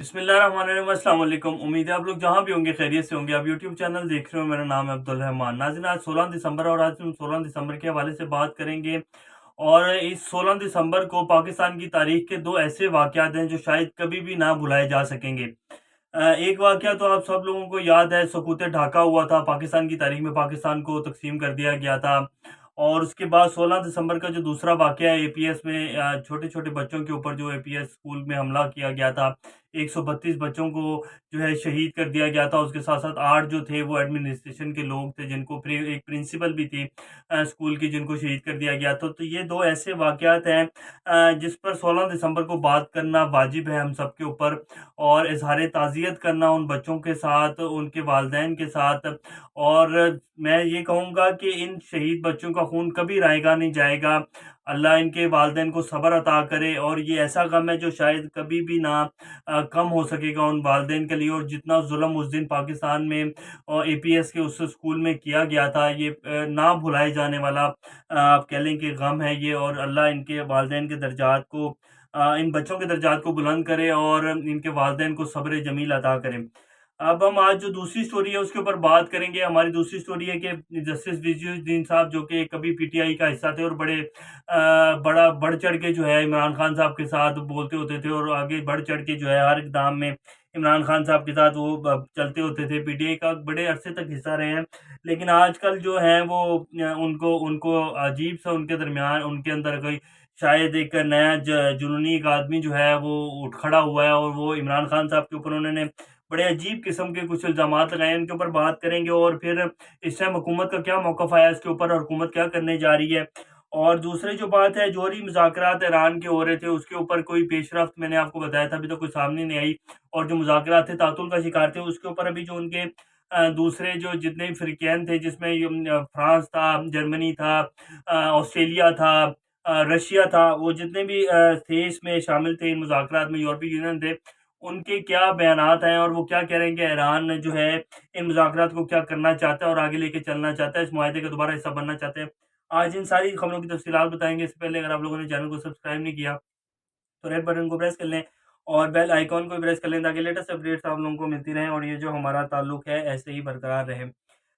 बिस्मिल्लाहिर्रहमानिर्रहीम, अस्सलाम वालेकुम। उम्मीद है आप लोग जहाँ भी होंगे खैरियत से होंगे। आप यूट्यूब चैनल देख रहे हो, मेरा नाम है अब्दुल रहमान। नाज़रीन, आज 16 दिसंबर और आज हम 16 दिसंबर के हवाले से बात करेंगे। और इस 16 दिसंबर को पाकिस्तान की तारीख के दो ऐसे वाक़यात हैं जो शायद कभी भी ना भुलाए जा सकेंगे। एक वाक़या तो आप सब लोगों को याद है, सकूत ढाका हुआ था। पाकिस्तान की तारीख में पाकिस्तान को तक़सीम कर दिया गया था। और उसके बाद 16 दिसंबर का जो दूसरा वाक़या है एपीएस में, छोटे-छोटे बच्चों के ऊपर जो एपीएस स्कूल में हमला किया गया था। 132 बच्चों को जो है शहीद कर दिया गया था। उसके साथ-साथ 8 जो थे वो एडमिनिस्ट्रेशन के लोग थे, जिनको एक प्रिंसिपल भी थी स्कूल की, जिनको शहीद कर दिया गया था। तो ये 2 ऐसे वाक़यात हैं जिस पर 16 दिसंबर को बात करना वाजिब है हम सबके ऊपर। और इज़हार ताज़ियत करना उन बच्चों के साथ, उनके वालिदैन के साथ। और मैं ये कहूँगा कि इन शहीद बच्चों का खून कभी रायगा नहीं जाएगा। अल्लाह इनके वालिदैन को सब्र अता करे। और ये ऐसा गम है जो शायद कभी भी ना कम हो सकेगा उन वालिदैन के लिए। और जितना ज़ुल्म उस दिन पाकिस्तान में एपीएस के उस स्कूल में किया गया था, ये ना भुलाए जाने वाला आप कह लें कि गम है ये। और अल्लाह इनके वालिदैन के दर्जात को, इन बच्चों के दर्जात को बुलंद करे और इनके वालिदैन को सब्र जमील अता करे। अब हम आज जो दूसरी स्टोरी है उसके ऊपर बात करेंगे। हमारी दूसरी स्टोरी है कि जस्टिस वजीरुद्दीन साहब, जो कि कभी पीटीआई का हिस्सा थे और बड़ा बढ़-चढ़ के जो है इमरान खान साहब के साथ बोलते होते थे। और आगे बढ़-चढ़ के जो है हर इक़दाम में इमरान खान साहब के साथ वो चलते होते थे। पीटीआई का बड़े अरसे तक हिस्सा रहे हैं। लेकिन आजकल जो है वो उनको उनको अजीब-सा उनके दरमियान, उनके अंदर कोई शायद एक नया जुनूनी एक आदमी जो है वो उठ खड़ा हुआ है। और वो इमरान खान साहब के ऊपर उन्होंने बड़े अजीब किस्म के कुछ इल्ज़ामात लगाए, उनके ऊपर बात करेंगे। और फिर इस टाइम हुकूमत का क्या मौक़िफ़ आया इसके ऊपर, और हुकूमत क्या करने जा रही है। और दूसरी जो बात है, जौहरी मुज़ाकरात ईरान के हो रहे थे, उसके ऊपर कोई पेशरफ़्त मैंने आपको बताया था, अभी तक कोई सामने नहीं आई। और जो मुज़ाकरात थे तातुल का शिकार थे, उसके ऊपर अभी जो उनके दूसरे जो जितने भी फ़रीक़ैन थे, जिसमें फ्रांस था, जर्मनी था, ऑस्ट्रेलिया था, रशिया था, वो जितने भी थे इसमें शामिल थे इन मुज़ाकरात में, यूरोपीय यूनियन थे, उनके क्या बयानात हैं और वो क्या कह रहे हैं कि ईरान जो है इन मुज़ाकरात को क्या करना चाहता है और आगे लेके चलना चाहता है, इस मुआहदे का दोबारा हिस्सा बनना चाहते हैं। आज इन सारी खबरों की तफ़सीलात बताएँगे। इससे पहले अगर आप लोगों ने चैनल को सब्सक्राइब नहीं किया, तो रेड बटन को प्रेस कर लें और बेल आइकॉन को भी प्रेस कर लें, ताकि लेटेस्ट अपडेट्स आप लोगों को मिलती रहें और ये जो हमारा ताल्लुक है ऐसे ही बरकरार रहे।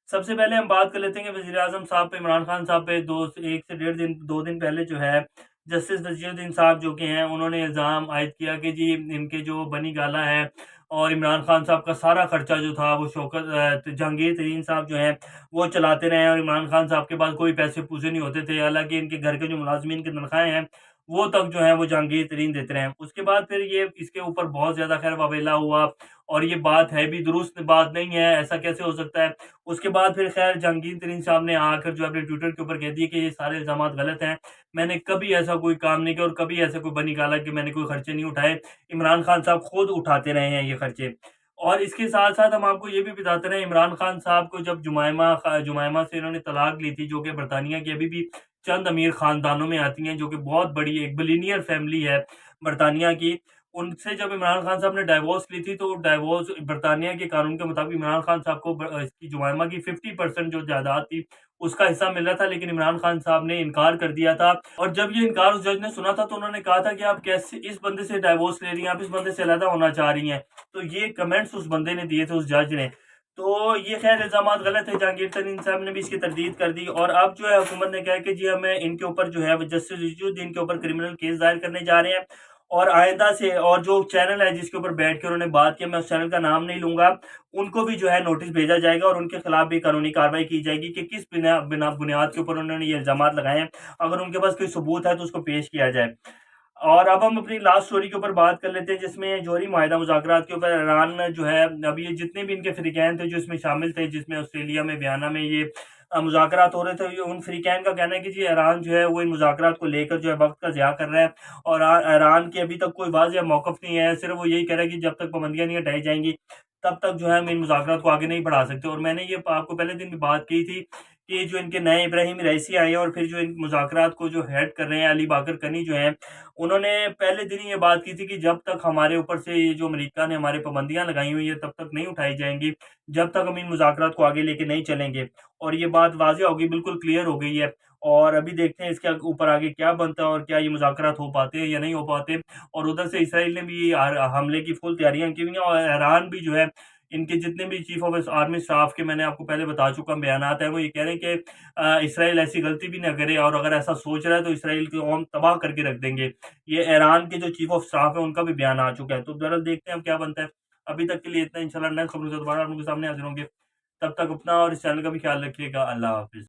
सबसे पहले हम बात कर लेते हैं कि वज़ीर-ए-आज़म साहब पे, इमरान खान साहब पे 1 से डेढ़ दिन 2 दिन पहले जो है जस्टिस वज़ीरुद्दीन साहब जो कि हैं, उन्होंने इल्ज़ाम आयद किया कि जी इनके जो बनी गाला है और इमरान खान साहब का सारा खर्चा जो था वो जहांगीर तरीन साहब जो हैं वो चलाते रहे हैं। और इमरान खान साहब के पास कोई पैसे पूसे नहीं होते थे। हालाँकि इनके घर के जो मुलाज़मीन की तनख़्वाहें हैं वो तक जो है वो जहांगीर तरीन देते रहे हैं। उसके बाद फिर ये इसके ऊपर बहुत ज़्यादा ख़ैर वावेला हुआ। और ये बात है भी दुरुस्त बात नहीं है, ऐसा कैसे हो सकता है। उसके बाद फिर ख़ैर जहांगीर तरीन साहब ने आकर जो अपने ट्विटर के ऊपर कह दिए कि ये सारे इल्ज़ामात गलत हैं। मैंने कभी ऐसा कोई काम नहीं किया और कभी ऐसा कोई बनी गाला कि मैंने कोई खर्चे नहीं उठाए। इमरान खान साहब खुद उठाते रहे हैं ये खर्चे। और इसके साथ-साथ हम आपको ये भी बताते रहे, इमरान खान साहब को जब जुमैमा से इन्होंने तलाक ली थी, जो कि बरतानिया की अभी भी चंद अमीर ख़ानदानों में आती हैं, जो कि बहुत बड़ी एक बिलियनियर फैमिली है बरतानिया की। उनसे जब इमरान खान साहब ने डाइवोर्स ली थी, तो डाइवोर्स बरतानिया के कानून के मुताबिक इमरान खान साहब को इसकी जुमैमा की 50% जो जायदाद थी, उसका हिस्सा मिल रहा था। लेकिन इमरान खान साहब ने इनकार कर दिया था। और जब ये इनकार उस जज ने सुना था, तो उन्होंने कहा था कि आप कैसे इस बंदे से डाइवोर्स ले रही हैं, आप इस बंदे से अलहदा होना चाह रही हैं। तो ये कमेंट्स उस बंदे ने दिए थे, उस जज ने। तो ये ख़ैर इल्ज़ामात गलत है। जहांगीर तरीन साहब ने भी इसकी तरदीद कर दी। और अब जो है हुकूमत ने कहा है कि जी हमें इनके ऊपर जो है जस्टिस वज़ीरुद्दीन के ऊपर क्रिमिनल केस दायर करने जा रहे हैं। और आइंदा से, और जो चैनल है जिसके ऊपर बैठ के उन्होंने बात की, मैं उस चैनल का नाम नहीं लूँगा, उनको भी जो है नोटिस भेजा जाएगा और उनके खिलाफ भी कानूनी कार्रवाई की जाएगी कि किस बुनियाद के ऊपर उन्होंने ये इल्ज़ामात लगाए हैं। अगर उनके पास कोई सबूत है तो उसको पेश किया जाए। और अब हम अपनी लास्ट स्टोरी के ऊपर बात कर लेते हैं, जिसमें जौहरी माहिदा मुज़ाकरात के ऊपर ईरान जो है, अभी ये जितने भी इनके फ़रीक़ैन थे जो इसमें शामिल थे, जिसमें ऑस्ट्रेलिया में वियना में ये मुज़ाकरात हो रहे थे, ये उन फ़रीक़ैन का कहना है कि जी ईरान जो है वो इन मुज़ाकरात को लेकर जो है वक़्त का ज़िया कर रहा है। और ईरान की अभी तक कोई वाज़ेह मौक़िफ़ नहीं है। सिर्फ़ वो यही कह रहा है कि जब तक पाबंदियाँ नहीं हटाई जाएँगी, तब तक जो है हम इन मुज़ाकरात को आगे नहीं बढ़ा सकते। और मैंने ये आपको पहले दिन भी बात की थी कि जो इनके नए इब्राहिम रईसी आए हैं और फिर जो इन मुज़ाकरात को जो हेड कर रहे हैं, अली बाकर कनी जो हैं, उन्होंने पहले दिन ही ये बात की थी कि जब तक हमारे ऊपर से ये जो अमेरिका ने हमारे पाबंदियाँ लगाई हुई हैं, तब तक नहीं उठाई जाएँगी, जब तक हम इन मुज़ाकरात को आगे लेके नहीं चलेंगे। और ये बात वाज़ेह हो गई, बिल्कुल क्लियर हो गई है। और अभी देखते हैं इसके ऊपर आगे क्या बनता है और क्या ये मुज़ाकरात हो पाते हैं या नहीं हो पाते। और उधर से इसराइल ने भी हमले की फुल तैयारियाँ की हुई हैं और ईरान भी जो है, इनके जितने भी चीफ ऑफ आर्मी स्टाफ के मैंने आपको पहले बता चुका बयानात है, वो ये कह रहे हैं कि इसराइल ऐसी गलती भी ना करे, और अगर ऐसा सोच रहा है तो इसराइल की कौम तबाह करके रख देंगे। ये ईरान के जो चीफ ऑफ स्टाफ है उनका भी बयान आ चुका है। तो बहरहाल देखते हैं अब क्या बनता है। अभी तक के लिए इतना, इंशाल्लाह नेक्स्ट खबरों से दोबारा आप लोगों के सामने हाज़िर होंगे। तब तक अपना और इस चैनल का भी ख्याल रखिएगा। अल्लाह हाफ़िज़।